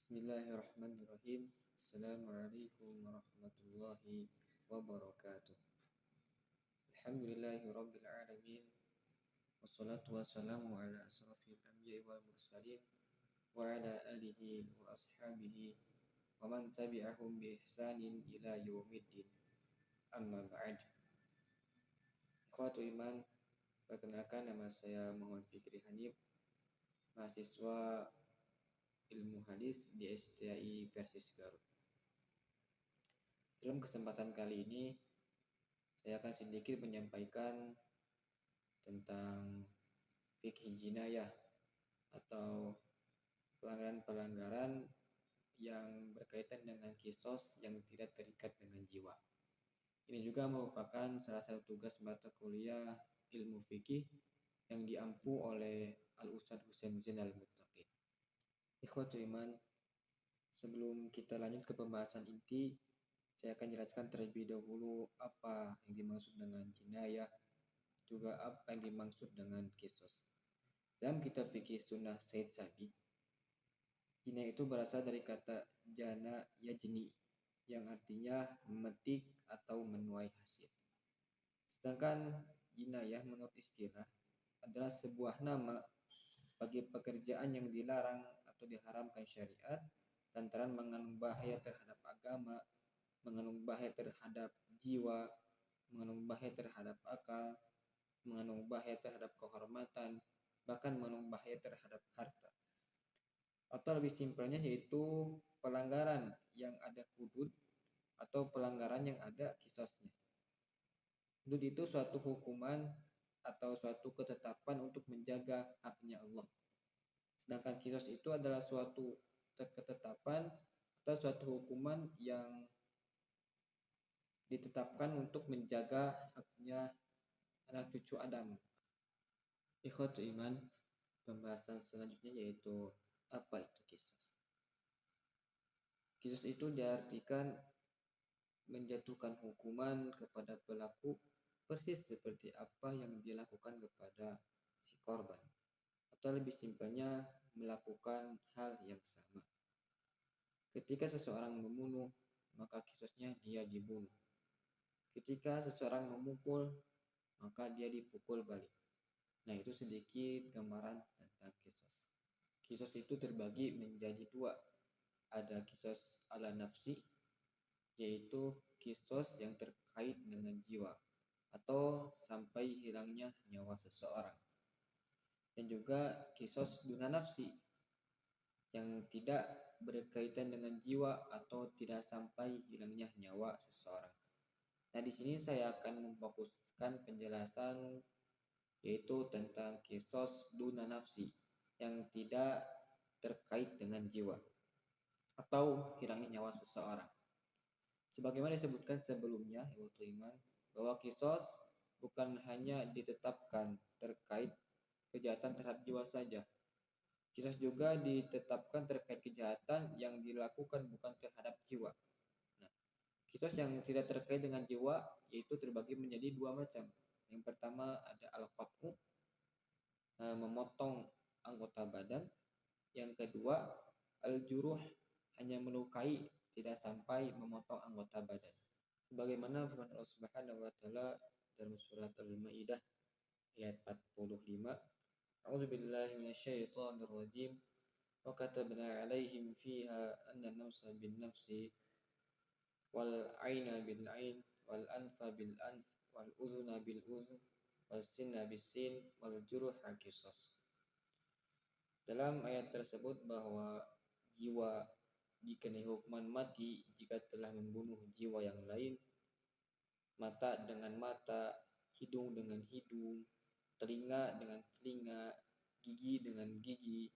Bismillahirrahmanirrahim. Assalamualaikum warahmatullahi wabarakatuh. Alhamdulillahi rabbil alamin. Wassalatu wassalamu ala asrafil anbiya'i wal mursalin wa ala alihi wa ashabihi wa man tabi'ahum bi ihsanin ila yaumiddin. Amma ba'd. Ikhwatu iman, perkenalkan nama saya Muhammad Fikri Hanif, mahasiswa Ilmu Hadis di STAI Persis Garut. Dalam kesempatan kali ini, saya akan sedikit menyampaikan tentang fikih jinayah atau pelanggaran-pelanggaran yang berkaitan dengan kisos yang tidak terikat dengan jiwa. Ini juga merupakan salah satu tugas mata kuliah ilmu fikih yang diampu oleh Al-Ustadz Husain Zainal Muttaqin. Ikhwatu iman, sebelum kita lanjut ke pembahasan inti, saya akan jelaskan terlebih dahulu apa yang dimaksud dengan jinayah, juga apa yang dimaksud dengan kisos. Dalam kitab fikih sunnah Said Sabi, jinayah itu berasal dari kata jana yajni, yang artinya memetik atau menuai hasil. Sedangkan jinayah menurut istilah adalah sebuah nama bagi pekerjaan yang dilarang atau diharamkan syariat lantaran mengandung bahaya terhadap agama, mengandung bahaya terhadap jiwa, mengandung bahaya terhadap akal, mengandung bahaya terhadap kehormatan, bahkan mengandung bahaya terhadap harta. Atau lebih simpelnya yaitu pelanggaran yang ada hudud atau pelanggaran yang ada kisosnya. Hudud itu suatu hukuman atau suatu ketetapan untuk menjaga haknya Allah. Sedangkan kisos itu adalah suatu ketetapan atau suatu hukuman yang ditetapkan untuk menjaga haknya anak cucu Adam. Ikhwatu iman, pembahasan selanjutnya yaitu apa itu kisos. Kisos itu diartikan menjatuhkan hukuman kepada pelaku persis seperti apa yang dilakukan kepada si korban, atau lebih simpelnya melakukan hal yang sama. Ketika seseorang membunuh, maka kisosnya dia dibunuh. Ketika seseorang memukul, maka dia dipukul balik. Nah, itu sedikit gambaran tentang kisos. Kisos itu terbagi menjadi dua. Ada kisos ala nafsi, yaitu kisos yang terkait dengan jiwa atau sampai hilangnya nyawa seseorang. Dan juga kisos duna nafsi yang tidak berkaitan dengan jiwa atau tidak sampai hilangnya nyawa seseorang. Nah, di sini saya akan memfokuskan penjelasan yaitu tentang kisos duna nafsi yang tidak terkait dengan jiwa atau hilangnya nyawa seseorang. Sebagaimana disebutkan sebelumnya, yaitu iman, bahwa kisos bukan hanya ditetapkan terkait kejahatan terhadap jiwa saja. Kisos juga ditetapkan terkait kejahatan yang dilakukan bukan terhadap jiwa. Nah, kisos yang tidak terkait dengan jiwa yaitu terbagi menjadi dua macam. Yang pertama ada al-qat'u, memotong anggota badan. Yang kedua al-juruh, hanya melukai, tidak sampai memotong anggota badan. Sebagaimana firman Allah Subhanahu wa taala dalam surat Al-Maidah ayat 45, A'udzubillahi minasyaitonir rajim. Wa katabna 'alaihim fiha anna an-nafsa bin-nafsi wal 'aina bil-'ain wal anfa bil-anf wal udhuna bil-udhun was sinna bis-sin wal juruha qisas. Dalam ayat tersebut bahwa jiwa dikenai hukuman mati jika telah membunuh jiwa yang lain, mata dengan mata, hidung dengan hidung, telinga dengan telinga, gigi dengan gigi,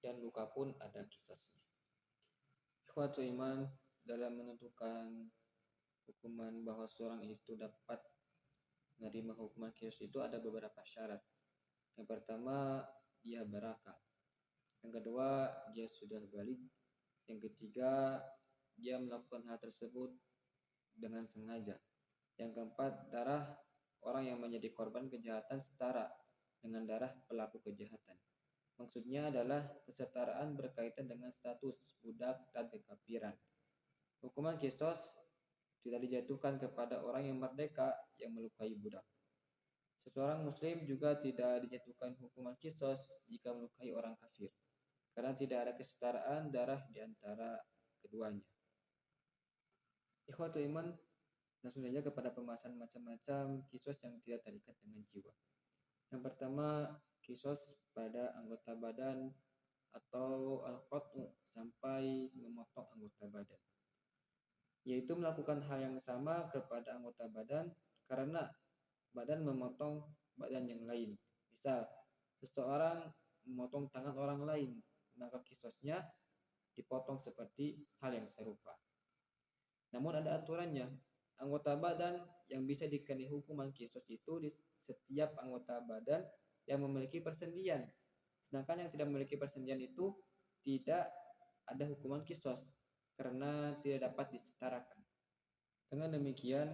dan luka pun ada kisasnya. Ikhwatu iman, dalam menentukan hukuman bahwa seorang itu dapat menerima hukuman kisos itu ada beberapa syarat. Yang pertama, dia berakal. Yang kedua, dia sudah baligh. Yang ketiga, dia melakukan hal tersebut dengan sengaja. Yang keempat, darah orang yang menjadi korban kejahatan setara dengan darah pelaku kejahatan. Maksudnya adalah kesetaraan berkaitan dengan status budak dan kekafiran. Hukuman kisos tidak dijatuhkan kepada orang yang merdeka yang melukai budak. Seseorang muslim juga tidak dijatuhkan hukuman kisos jika melukai orang kafir, karena tidak ada kesetaraan darah di antara keduanya. Ikhwatul iman, langsung saja kepada pembahasan macam-macam kisos yang tidak terikat dengan jiwa. Yang pertama, kisos pada anggota badan atau al-qat'u sampai memotong anggota badan, yaitu melakukan hal yang sama kepada anggota badan karena badan memotong badan yang lain. Misal, seseorang memotong tangan orang lain, maka kisosnya dipotong seperti hal yang serupa. Namun ada aturannya. Anggota badan yang bisa dikenai hukuman kisos itu di setiap anggota badan yang memiliki persendian. Sedangkan yang tidak memiliki persendian itu tidak ada hukuman kisos karena tidak dapat disetarakan. Dengan demikian,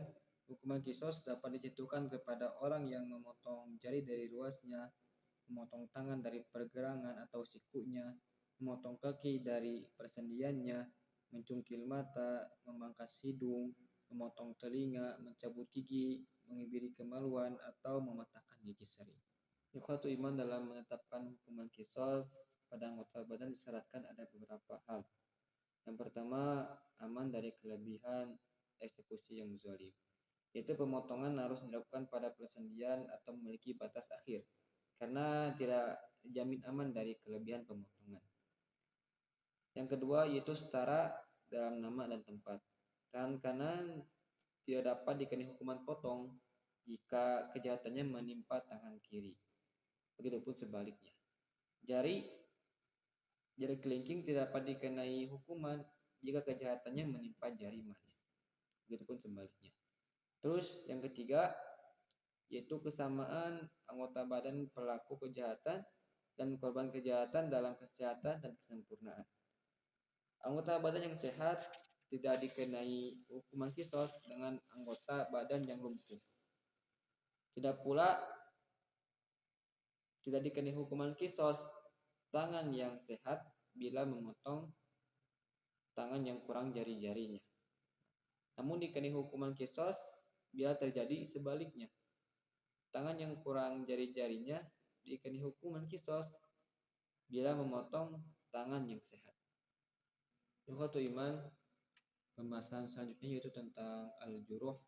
hukuman kisos dapat dijatuhkan kepada orang yang memotong jari dari ruasnya, memotong tangan dari pergelangan atau sikunya, memotong kaki dari persendiannya, mencungkil mata, memangkas hidung, memotong telinga, mencabut gigi, mengibiri kemaluan, atau mematahkan gigi seri. Ikhwatu iman, dalam menetapkan hukuman kisos pada anggota badan disyaratkan ada beberapa hal. Yang pertama, aman dari kelebihan eksekusi yang zalim, yaitu pemotongan harus dilakukan pada persendian atau memiliki batas akhir, karena tidak dijamin aman dari kelebihan pemotongan. Yang kedua yaitu setara dalam nama dan tempat. Tangan kanan tidak dapat dikenai hukuman potong jika kejahatannya menimpa tangan kiri. Begitupun sebaliknya. Jari kelingking tidak dapat dikenai hukuman jika kejahatannya menimpa jari manis. Begitupun sebaliknya. Terus yang ketiga yaitu kesamaan anggota badan pelaku kejahatan dan korban kejahatan dalam kesehatan dan kesempurnaan. Anggota badan yang sehat tidak dikenai hukuman kisos dengan anggota badan yang lumpuh. Tidak pula tidak dikenai hukuman kisos tangan yang sehat bila memotong tangan yang kurang jari-jarinya. Namun dikenai hukuman kisos bila terjadi sebaliknya. Tangan yang kurang jari-jarinya dikenai hukuman kisos bila memotong tangan yang sehat. Ikhwatu iman, pembahasan selanjutnya yaitu tentang al-juruh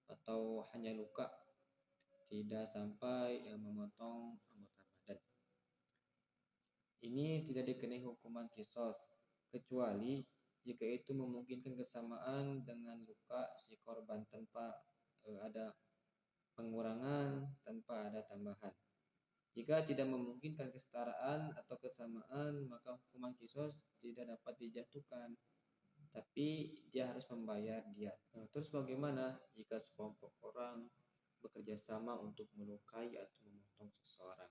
atau hanya luka, tidak sampai memotong anggota badan. Ini tidak dikenai hukuman kisos kecuali jika itu memungkinkan kesamaan dengan luka si korban tanpa ada pengurangan, tanpa ada tambahan. Jika tidak memungkinkan kesetaraan atau kesamaan, maka hukuman kisos tidak dapat dijatuhkan, tapi dia harus membayar diat. Terus bagaimana jika sekelompok orang bekerja sama untuk melukai atau memotong seseorang?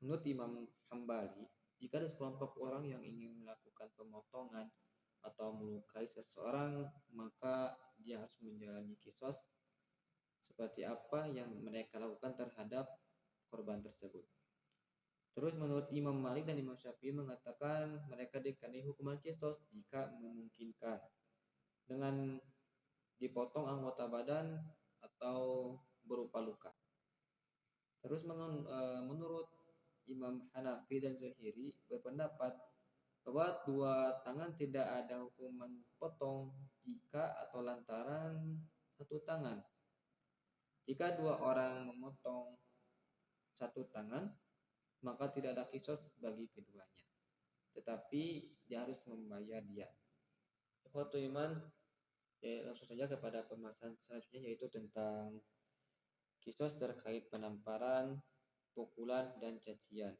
Menurut Imam Hambali, jika ada sekelompok orang yang ingin melakukan pemotongan atau melukai seseorang, maka dia harus menjalani kisos seperti apa yang mereka lakukan terhadap korban tersebut. Terus menurut Imam Malik dan Imam Syafi'i mengatakan mereka dikenai hukuman kisos jika memungkinkan dengan dipotong anggota badan atau berupa luka. Terus menurut Imam Hanafi dan Zuhiri berpendapat bahwa dua tangan tidak ada hukuman potong jika atau lantaran satu tangan. Jika dua orang memotong satu tangan, maka tidak ada kisos bagi keduanya, tetapi dia harus membayar diat. Ikhwatu iman, langsung saja kepada pembahasan selanjutnya yaitu tentang kisos terkait penamparan, pukulan, dan cacian.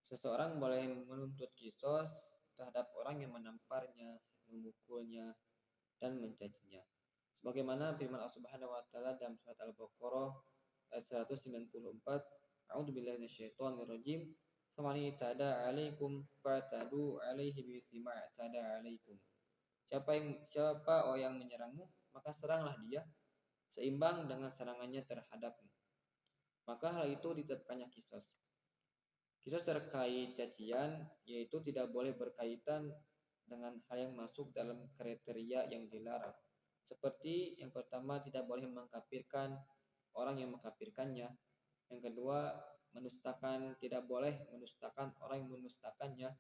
Seseorang boleh menuntut kisos terhadap orang yang menamparnya, memukulnya, dan mencacinya. Sebagaimana firman Allah Subhanahu wa taala dalam surat Al-Baqarah ayat 194, A'udzubillahi minasyaitonirrajim. Faman i'tada 'alaikum fa'tadu 'alaihi bimisli ma i'tada 'alaikum. Siapa orang yang menyerangmu, maka seranglah dia seimbang dengan serangannya terhadapmu. Maka hal itu ditetapkannya kisos. Kisos terkait cacian yaitu tidak boleh berkaitan dengan hal yang masuk dalam kriteria yang dilarang. Seperti yang pertama, tidak boleh mengkafirkan orang yang mengkafirkannya. Yang kedua, menustakan, tidak boleh menustakan orang yang menustakannya.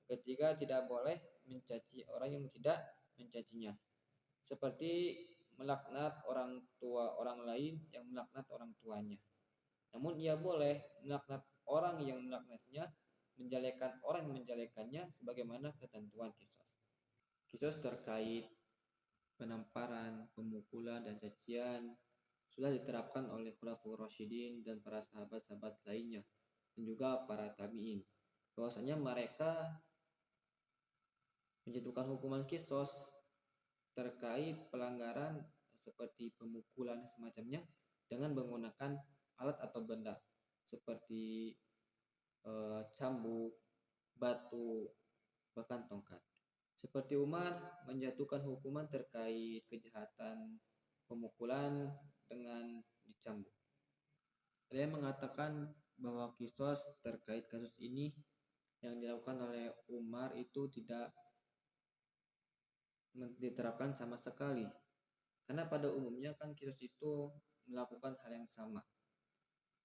Yang ketiga, tidak boleh mencaci orang yang tidak mencacinya. Seperti melaknat orang tua orang lain yang melaknat orang tuanya. Namun ia boleh melaknat orang yang melaknatnya, menjelekan orang yang menjelekannya sebagaimana ketentuan kisos. Kisos terkait penamparan, pemukulan, dan cacian sudah diterapkan oleh Khulafaur Rasyidin dan para sahabat-sahabat lainnya dan juga para tabi'in. Bahwasanya mereka menjatuhkan hukuman kisos terkait pelanggaran seperti pemukulan semacamnya dengan menggunakan alat atau benda seperti cambuk, batu, bahkan tongkat. Seperti Umar menjatuhkan hukuman terkait kejahatan pemukulan dengan dicambuk. Ada yang mengatakan bahwa kisos terkait kasus ini yang dilakukan oleh Umar itu tidak diterapkan sama sekali. Karena pada umumnya kan kisos itu melakukan hal yang sama.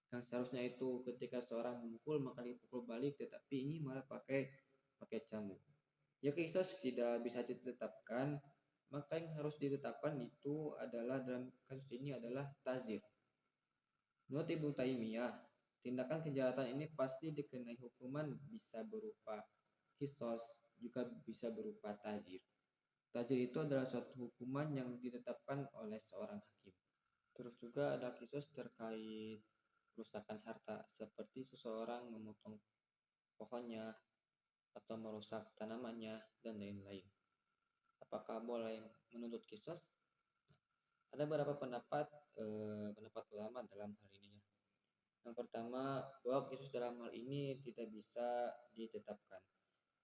Yang seharusnya itu ketika seorang memukul maka dipukul balik, tetapi ini malah pakai cambuk. Ya kisos tidak bisa ditetapkan, maka yang harus ditetapkan itu adalah dalam kasus ini adalah tazir. Menurut Ibnu Taimiyah, tindakan kejahatan ini pasti dikenai hukuman bisa berupa kisos, juga bisa berupa tazir. Tazir itu adalah suatu hukuman yang ditetapkan oleh seorang hakim. Terus juga ada kisos terkait kerusakan harta, seperti seseorang memotong pohonnya atau merusak tanamannya dan lain-lain. Apakah boleh menuntut kisos? Ada beberapa pendapat ulama dalam hal ini. Yang pertama, bahwa kisos dalam hal ini tidak bisa ditetapkan.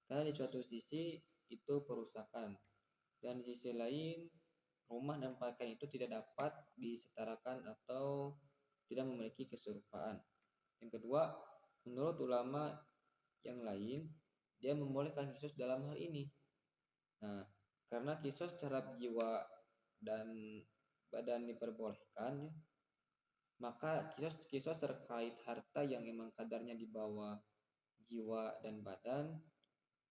Karena di suatu sisi itu perusakan, dan di sisi lain rumah dan pakaian itu tidak dapat disetarakan atau tidak memiliki keserupaan. Yang kedua, menurut ulama yang lain, dia membolehkan kisos dalam hal ini. Nah, karena kisos terhadap jiwa dan badan diperbolehkan, maka kisos terkait harta yang memang kadarnya di bawah jiwa dan badan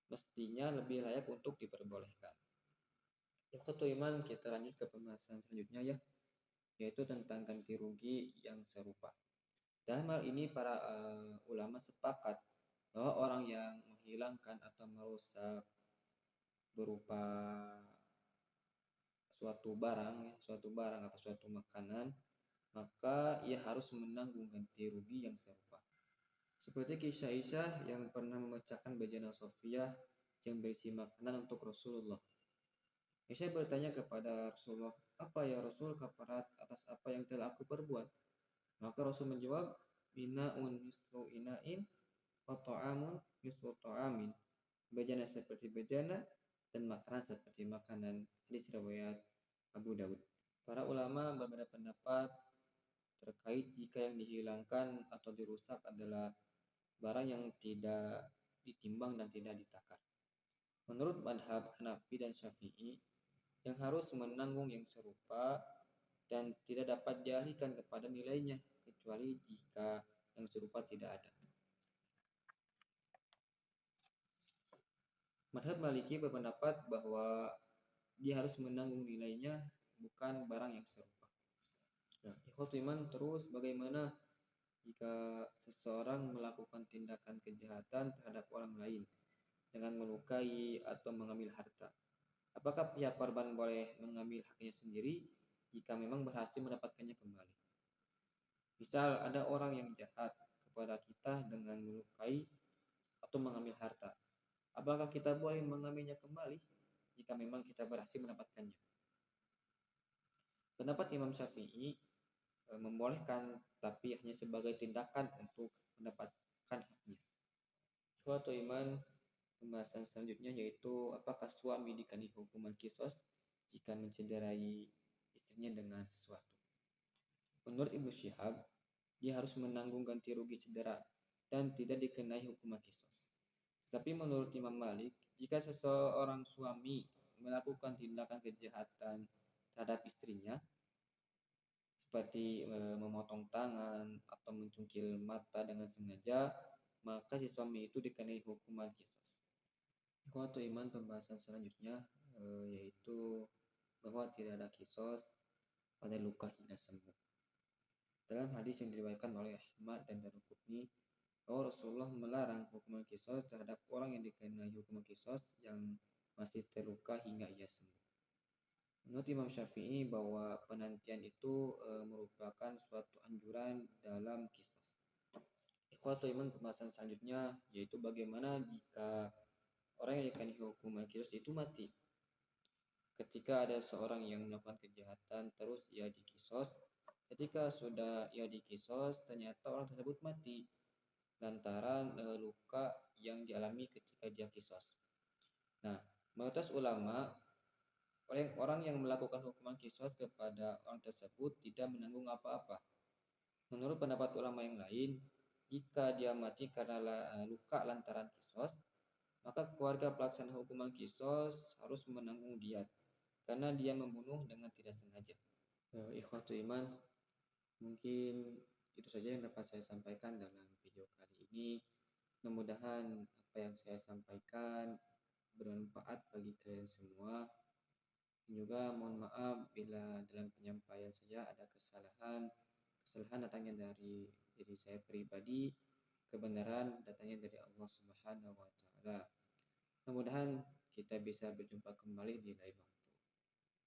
mestinya lebih layak untuk diperbolehkan. Ikhwatul iman, kita lanjut ke pembahasan selanjutnya ya, yaitu tentang ganti rugi yang serupa. Dalam hal ini para ulama sepakat bahwa orang yang menghilangkan atau merusak berupa suatu barang atau suatu makanan, maka ia harus menanggung ganti rugi yang serupa. Seperti kisah Aisyah yang pernah memecahkan bejana Sofiyah yang berisi makanan untuk Rasulullah. Aisyah bertanya kepada Rasulullah, "Apa ya Rasul kafarat atas apa yang telah aku perbuat?" Maka Rasul menjawab, "Bina'un mislu ina'in wa ta'amun mislu ta'amin." Bejana seperti bejana dan makanan seperti makanan. Hadis riwayat Abu Dawud. Para ulama berbeda pendapat terkait jika yang dihilangkan atau dirusak adalah barang yang tidak ditimbang dan tidak ditakar. Menurut madhab Hanafi dan Syafi'i, yang harus menanggung yang serupa dan tidak dapat dialihkan kepada nilainya kecuali jika yang serupa tidak ada. Madhab Maliki berpendapat bahwa dia harus menanggung nilainya, bukan barang yang serupa. Nah, ikhwatul iman, terus bagaimana jika seseorang melakukan tindakan kejahatan terhadap orang lain dengan melukai atau mengambil harta? Apakah pihak korban boleh mengambil haknya sendiri jika memang berhasil mendapatkannya kembali? Misal ada orang yang jahat kepada kita dengan melukai atau mengambil harta. Apakah kita boleh mengambilnya kembali jika memang kita berhasil mendapatkannya? Pendapat Imam Syafi'i membolehkan, tapi hanya sebagai tindakan untuk mendapatkan haknya. Suatu iman, pembahasan selanjutnya yaitu apakah suami dikenai hukuman kisos jika mencederai istrinya dengan sesuatu. Menurut Ibnu Syihab, dia harus menanggung ganti rugi cedera, dan tidak dikenai hukuman qisas. Tetapi menurut Imam Malik, jika seseorang suami melakukan tindakan kejahatan terhadap istrinya, seperti memotong tangan atau mencungkil mata dengan sengaja, maka si suami itu dikenai hukuman qisas. Ikhwatu iman, pembahasan selanjutnya yaitu bahwa tidak ada qisas pada luka hingga sembuh. Dalam hadis yang diriwayatkan oleh Ahmad dan Daruqutni, bahwa Rasulullah melarang hukuman qisas terhadap orang yang dikenai hukuman qisas yang masih terluka hingga ia sembuh. Menurut Imam Syafi'i bahwa penantian itu merupakan suatu anjuran dalam qisas. Ikhwatu iman, pembahasan selanjutnya yaitu bagaimana jika orang yang dikenai hukuman qisas itu mati. Ketika ada seorang yang melakukan kejahatan terus ia dikisos, ketika sudah ia dikisos ternyata orang tersebut mati lantaran luka yang dialami ketika dia kisos. Nah, mayoritas ulama, orang yang melakukan hukuman kisos kepada orang tersebut tidak menanggung apa-apa. Menurut pendapat ulama yang lain, jika dia mati karena luka lantaran kisos, maka keluarga pelaksana hukuman kisos harus menanggung diat karena dia membunuh dengan tidak sengaja. Ikhwatu iman, mungkin itu saja yang dapat saya sampaikan dalam video kali ini. Mudah-mudahan apa yang saya sampaikan bermanfaat bagi kalian semua. Juga mohon maaf bila dalam penyampaian saya ada kesalahan datangnya dari diri saya pribadi, kebenaran datangnya dari Allah Subhanahu wa taala. Mudah-mudahan kita bisa berjumpa kembali di lain waktu.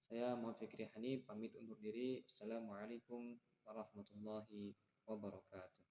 Saya Muhammad Fikri Hani pamit undur diri. Assalamualaikum warahmatullahi wabarakatuh.